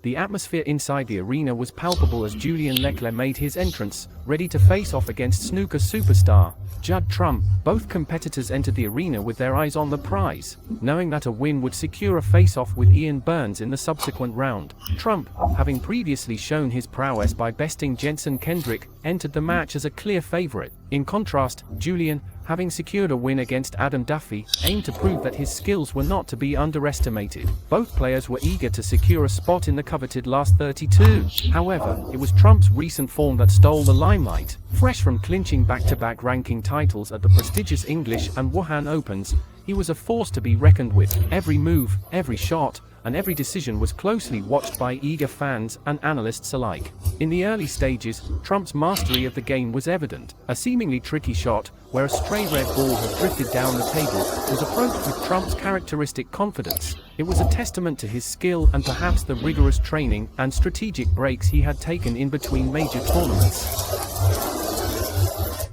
The atmosphere inside the arena was palpable as Julien Leclercq made his entrance, ready to face off against snooker superstar Judd Trump. Both competitors entered the arena with their eyes on the prize, knowing that a win would secure a face-off with Ian Burns in the subsequent round. Trump, having previously shown his prowess by besting Jensen Kendrick, entered the match as a clear favorite. In contrast, Julien, having secured a win against Adam Duffy, aimed to prove that his skills were not to be underestimated. Both players were eager to secure a spot in the coveted last 32. However, it was Trump's recent form that stole the limelight. Fresh from clinching back-to-back ranking titles at the prestigious English and Wuhan Opens, he was a force to be reckoned with. Every move, every shot, and every decision was closely watched by eager fans and analysts alike. In the early stages, Trump's mastery of the game was evident. A seemingly tricky shot, where a stray red ball had drifted down the table, was approached with Trump's characteristic confidence. It was a testament to his skill and perhaps the rigorous training and strategic breaks he had taken in between major tournaments.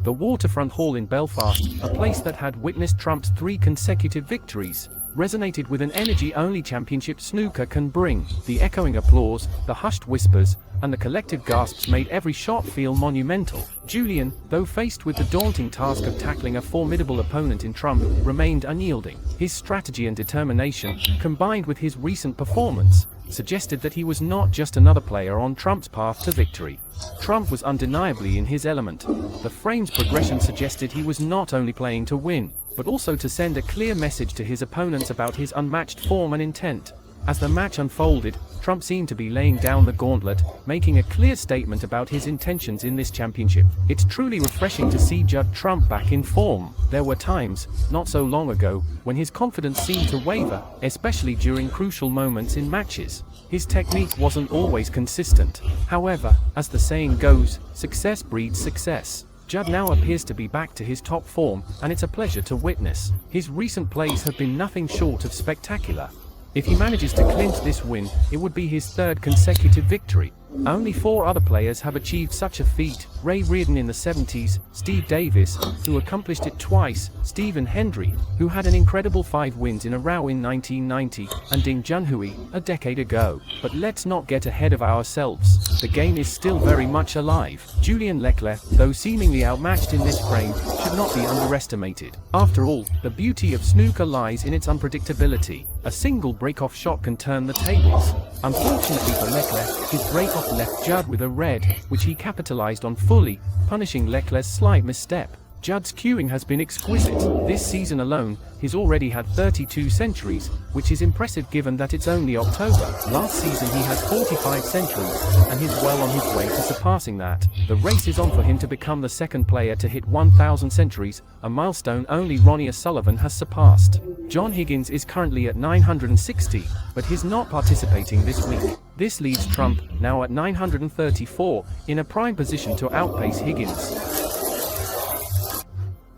The Waterfront Hall in Belfast, a place that had witnessed Trump's 3 consecutive victories, resonated with an energy only championship snooker can bring. The echoing applause, the hushed whispers, and the collective gasps made every shot feel monumental. Julien, though faced with the daunting task of tackling a formidable opponent in Trump, remained unyielding. His strategy and determination, combined with his recent performance, suggested that he was not just another player on Trump's path to victory. Trump was undeniably in his element. The frame's progression suggested he was not only playing to win, but also to send a clear message to his opponents about his unmatched form and intent. As the match unfolded, Trump seemed to be laying down the gauntlet, making a clear statement about his intentions in this championship. It's truly refreshing to see Judd Trump back in form. There were times, not so long ago, when his confidence seemed to waver, especially during crucial moments in matches. His technique wasn't always consistent. However, as the saying goes, success breeds success. Judd now appears to be back to his top form, and it's a pleasure to witness. His recent plays have been nothing short of spectacular. If he manages to clinch this win, it would be his 3rd consecutive victory. Only 4 other players have achieved such a feat: Ray Reardon in the 70s, Steve Davis, who accomplished it twice, Stephen Hendry, who had an incredible 5 wins in a row in 1990, and Ding Junhui, a decade ago. But let's not get ahead of ourselves. The game is still very much alive. Julien Leclercq, though seemingly outmatched in this frame, should not be underestimated. After all, the beauty of snooker lies in its unpredictability. A single break-off shot can turn the tables. Unfortunately for Leclercq, his break-off left Judd with a red, which he capitalized on fully, punishing Leclerc's slight misstep. Judd's cueing has been exquisite. This season alone, he's already had 32 centuries, which is impressive given that it's only October. Last season he had 45 centuries, and he's well on his way to surpassing that. The race is on for him to become the 2nd player to hit 1,000 centuries, a milestone only Ronnie O'Sullivan has surpassed. John Higgins is currently at 960, but he's not participating this week. This leaves Trump, now at 934, in a prime position to outpace Higgins.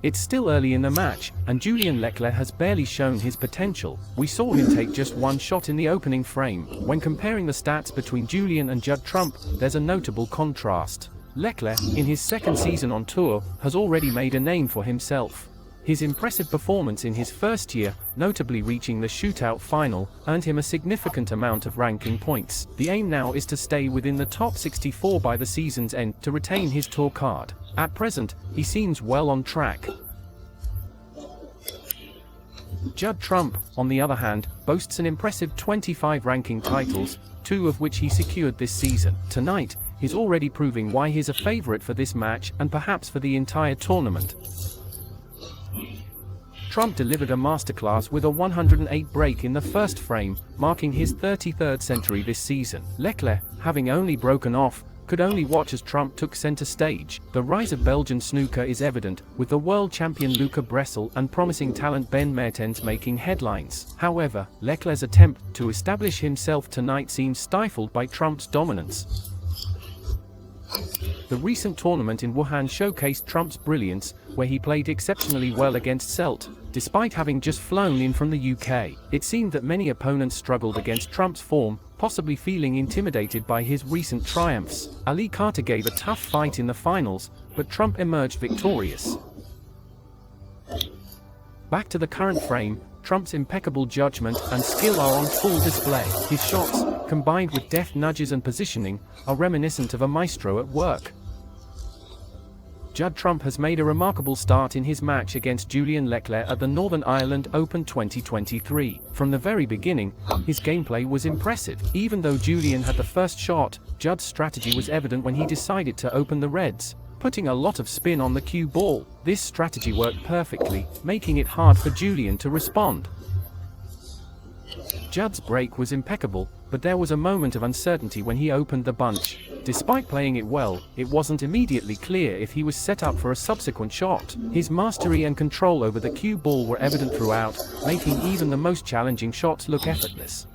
It's still early in the match, and Julien Leclercq has barely shown his potential. We saw him take just 1 shot in the opening frame. When comparing the stats between Julien and Judd Trump, there's a notable contrast. Leclercq, in his 2nd season on tour, has already made a name for himself. His impressive performance in his first year, notably reaching the shootout final, earned him a significant amount of ranking points. The aim now is to stay within the top 64 by the season's end to retain his tour card. At present, he seems well on track. Judd Trump, on the other hand, boasts an impressive 25 ranking titles, 2 of which he secured this season. Tonight, he's already proving why he's a favorite for this match and perhaps for the entire tournament. Trump delivered a masterclass with a 108 break in the first frame, marking his 33rd century this season. Leclercq, having only broken off, could only watch as Trump took center stage. The rise of Belgian snooker is evident, with the world champion Luca Bressel and promising talent Ben Mertens making headlines. However, Leclerc's attempt to establish himself tonight seems stifled by Trump's dominance. The recent tournament in Wuhan showcased Trump's brilliance, where he played exceptionally well against Selt, despite having just flown in from the UK. It seemed that many opponents struggled against Trump's form, possibly feeling intimidated by his recent triumphs. Ali Carter gave a tough fight in the finals, but Trump emerged victorious. Back to the current frame, Trump's impeccable judgment and skill are on full display. His shots, combined with deft nudges and positioning, are reminiscent of a maestro at work. Judd Trump has made a remarkable start in his match against Julien Leclercq at the Northern Ireland Open 2023. From the very beginning, his gameplay was impressive. Even though Julien had the first shot, Judd's strategy was evident when he decided to open the reds, putting a lot of spin on the cue ball. This strategy worked perfectly, making it hard for Julien to respond. Judd's break was impeccable, but there was a moment of uncertainty when he opened the bunch. Despite playing it well, it wasn't immediately clear if he was set up for a subsequent shot. His mastery and control over the cue ball were evident throughout, making even the most challenging shots look effortless.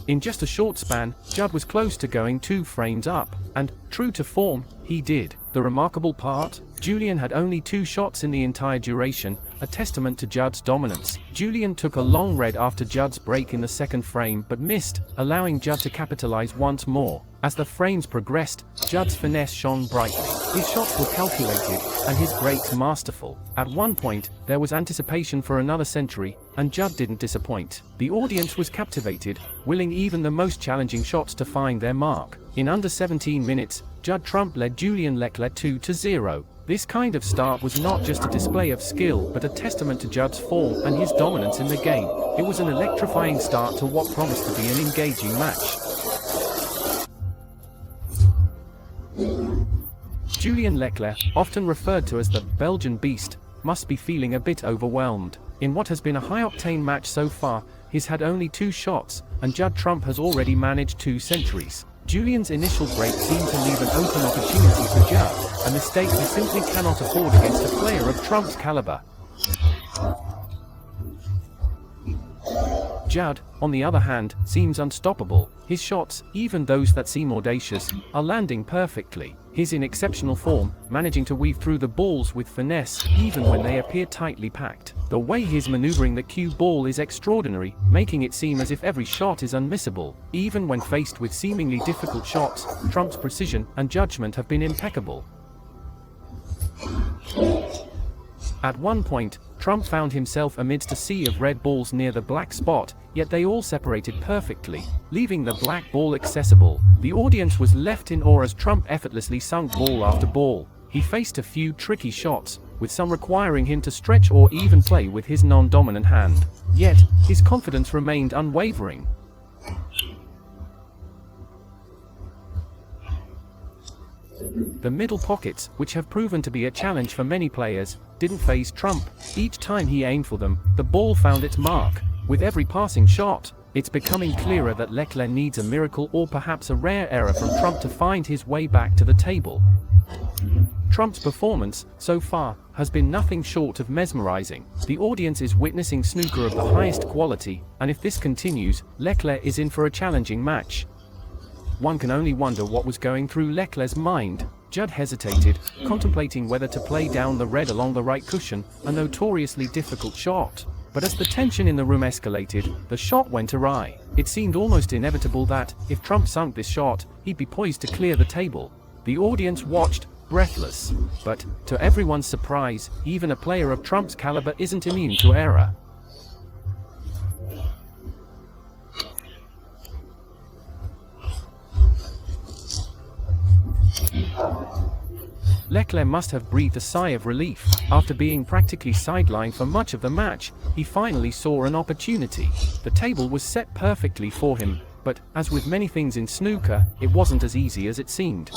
In just a short span, Judd was close to going 2 frames up, and, true to form, he did. The remarkable part? Julien had only 2 shots in the entire duration, a testament to Judd's dominance. Julien took a long red after Judd's break in the second frame but missed, allowing Judd to capitalize once more. As the frames progressed, Judd's finesse shone brightly. His shots were calculated, and his breaks masterful. At one point, there was anticipation for another century, and Judd didn't disappoint. The audience was captivated, willing even the most challenging shots to find their mark. In under 17 minutes, Judd Trump led Julien Leclercq 2-0. This kind of start was not just a display of skill but a testament to Judd's form and his dominance in the game. It was an electrifying start to what promised to be an engaging match. Julien Leclercq, often referred to as the Belgian Beast, must be feeling a bit overwhelmed. In what has been a high-octane match so far, he's had only 2 shots, and Judd Trump has already managed 2 centuries. Julien's initial break seemed to leave an open opportunity for Judd, a mistake he simply cannot afford against a player of Trump's caliber. Judd, on the other hand, seems unstoppable. His shots, even those that seem audacious, are landing perfectly. He's in exceptional form, managing to weave through the balls with finesse, even when they appear tightly packed. The way he's maneuvering the cue ball is extraordinary, making it seem as if every shot is unmissable. Even when faced with seemingly difficult shots, Trump's precision and judgment have been impeccable. At one point, Trump found himself amidst a sea of red balls near the black spot, yet they all separated perfectly, leaving the black ball accessible. The audience was left in awe as Trump effortlessly sunk ball after ball. He faced a few tricky shots, with some requiring him to stretch or even play with his non-dominant hand. Yet, his confidence remained unwavering. The middle pockets, which have proven to be a challenge for many players, didn't faze Trump. Each time he aimed for them, the ball found its mark. With every passing shot, it's becoming clearer that Leclercq needs a miracle or perhaps a rare error from Trump to find his way back to the table. Trump's performance, so far, has been nothing short of mesmerizing. The audience is witnessing snooker of the highest quality, and if this continues, Leclercq is in for a challenging match. One can only wonder what was going through Leclercq's mind. Judd hesitated, contemplating whether to play down the red along the right cushion, a notoriously difficult shot. But as the tension in the room escalated, the shot went awry. It seemed almost inevitable that, if Trump sunk this shot, he'd be poised to clear the table. The audience watched, breathless. But, to everyone's surprise, even a player of Trump's caliber isn't immune to error. Leclercq must have breathed a sigh of relief. After being practically sidelined for much of the match, he finally saw an opportunity. The table was set perfectly for him, but, as with many things in snooker, it wasn't as easy as it seemed.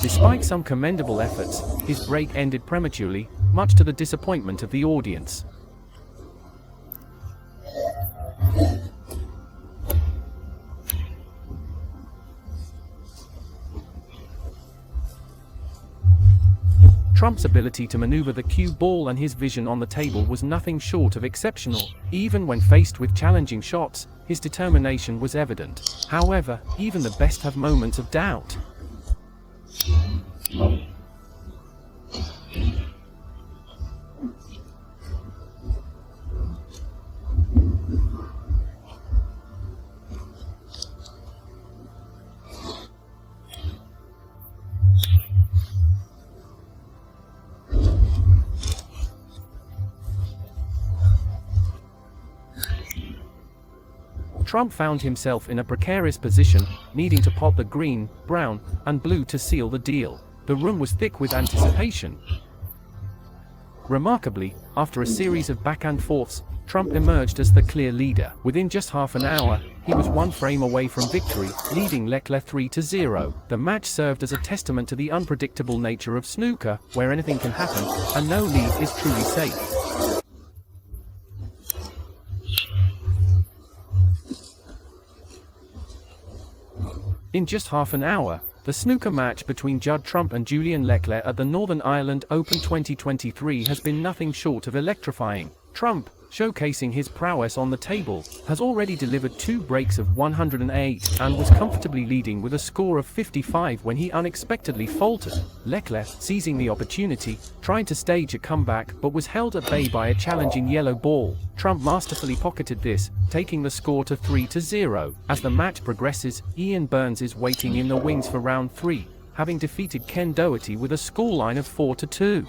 Despite some commendable efforts, his break ended prematurely, much to the disappointment of the audience. Trump's ability to maneuver the cue ball and his vision on the table was nothing short of exceptional. Even when faced with challenging shots, his determination was evident. However, even the best have moments of doubt. Trump found himself in a precarious position, needing to pot the green, brown, and blue to seal the deal. The room was thick with anticipation. Remarkably, after a series of back and forths, Trump emerged as the clear leader. Within just half an hour, he was one frame away from victory, leading Leclerc 3-0. The match served as a testament to the unpredictable nature of snooker, where anything can happen, and no lead is truly safe. In just half an hour, the snooker match between Judd Trump and Julien Leclercq at the Northern Ireland Open 2023 has been nothing short of electrifying. Trump, showcasing his prowess on the table, has already delivered 2 breaks of 108 and was comfortably leading with a score of 55 when he unexpectedly faltered. Leclerc, seizing the opportunity, tried to stage a comeback but was held at bay by a challenging yellow ball. Trump masterfully pocketed this, taking the score to 3-0. As the match progresses, Ian Burns is waiting in the wings for round 3, having defeated Ken Doherty with a scoreline of 4-2.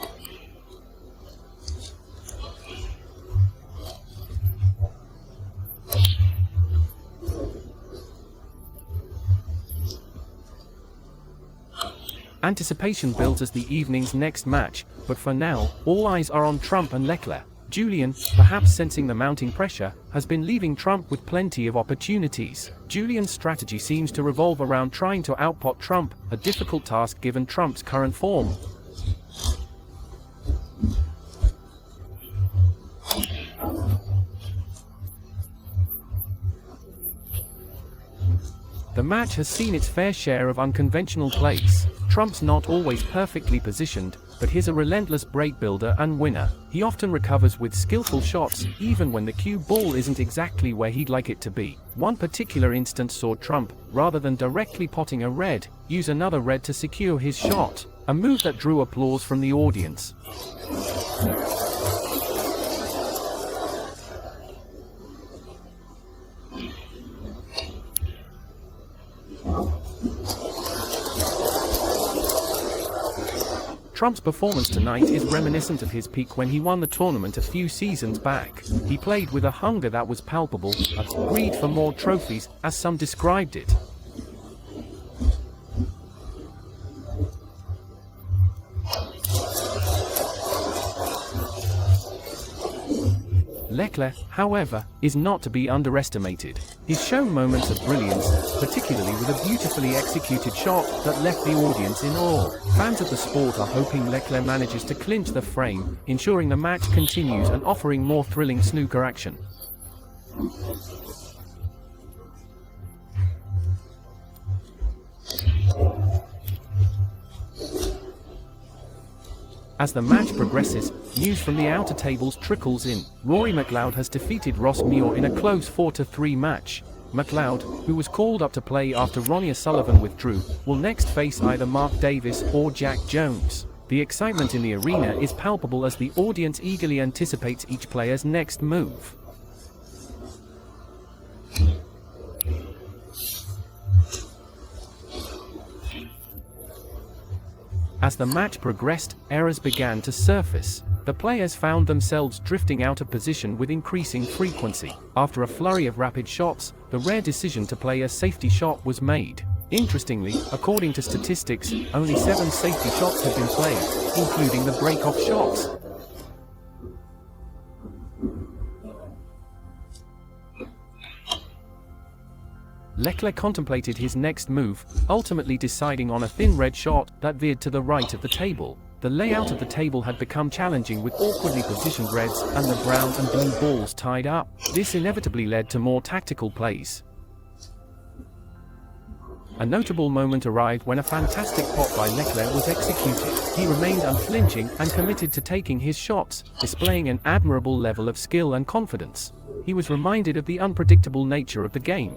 Anticipation builds as the evening's next match, but for now, all eyes are on Trump and Leclerc. Julien, perhaps sensing the mounting pressure, has been leaving Trump with plenty of opportunities. Julien's strategy seems to revolve around trying to outpot Trump, a difficult task given Trump's current form. The match has seen its fair share of unconventional plays. Trump's not always perfectly positioned, but he's a relentless break builder and winner. He often recovers with skillful shots, even when the cue ball isn't exactly where he'd like it to be. One particular instance saw Trump, rather than directly potting a red, use another red to secure his shot, a move that drew applause from the audience. Trump's performance tonight is reminiscent of his peak when he won the tournament a few seasons back. He played with a hunger that was palpable, a greed for more trophies, as some described it. Leclerc, however, is not to be underestimated. He's shown moments of brilliance, particularly with a beautifully executed shot that left the audience in awe. Fans of the sport are hoping Leclerc manages to clinch the frame, ensuring the match continues and offering more thrilling snooker action. As the match progresses, news from the outer tables trickles in. Rory McLeod has defeated Ross Muir in a close 4-3 match. McLeod, who was called up to play after Ronnie O'Sullivan withdrew, will next face either Mark Davis or Jack Jones. The excitement in the arena is palpable as the audience eagerly anticipates each player's next move. As the match progressed, errors began to surface. The players found themselves drifting out of position with increasing frequency. After a flurry of rapid shots, the rare decision to play a safety shot was made. Interestingly, according to statistics, only 7 safety shots have been played, including the break-off shots. Leclerc contemplated his next move, ultimately deciding on a thin red shot that veered to the right of the table. The layout of the table had become challenging with awkwardly positioned reds and the brown and blue balls tied up. This inevitably led to more tactical plays. A notable moment arrived when a fantastic pot by Leclerc was executed. He remained unflinching and committed to taking his shots, displaying an admirable level of skill and confidence. he was reminded of the unpredictable nature of the game.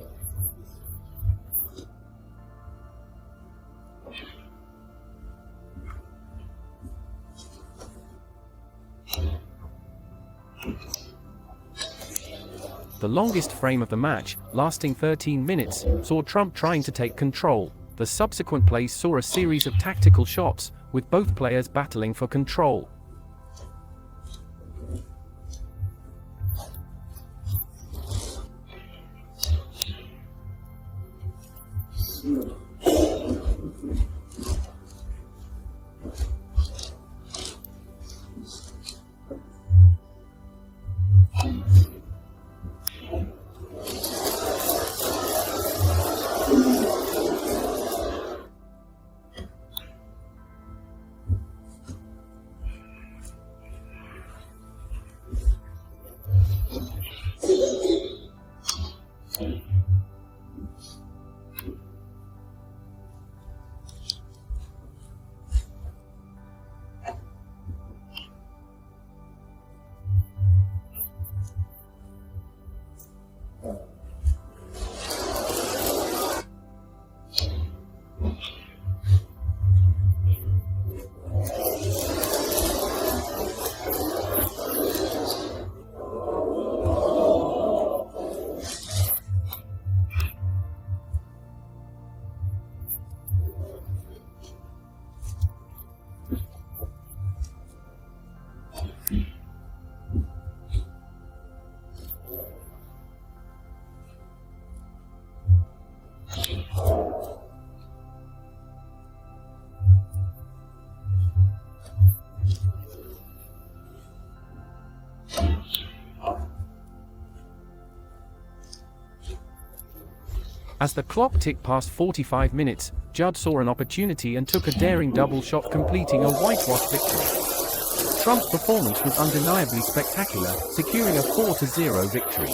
The longest frame of the match, lasting 13 minutes, saw Trump trying to take control. The subsequent plays saw a series of tactical shots, with both players battling for control. As the clock ticked past 45 minutes, Judd saw an opportunity and took a daring double shot, completing a whitewash victory. Trump's performance was undeniably spectacular, securing a 4-0 victory.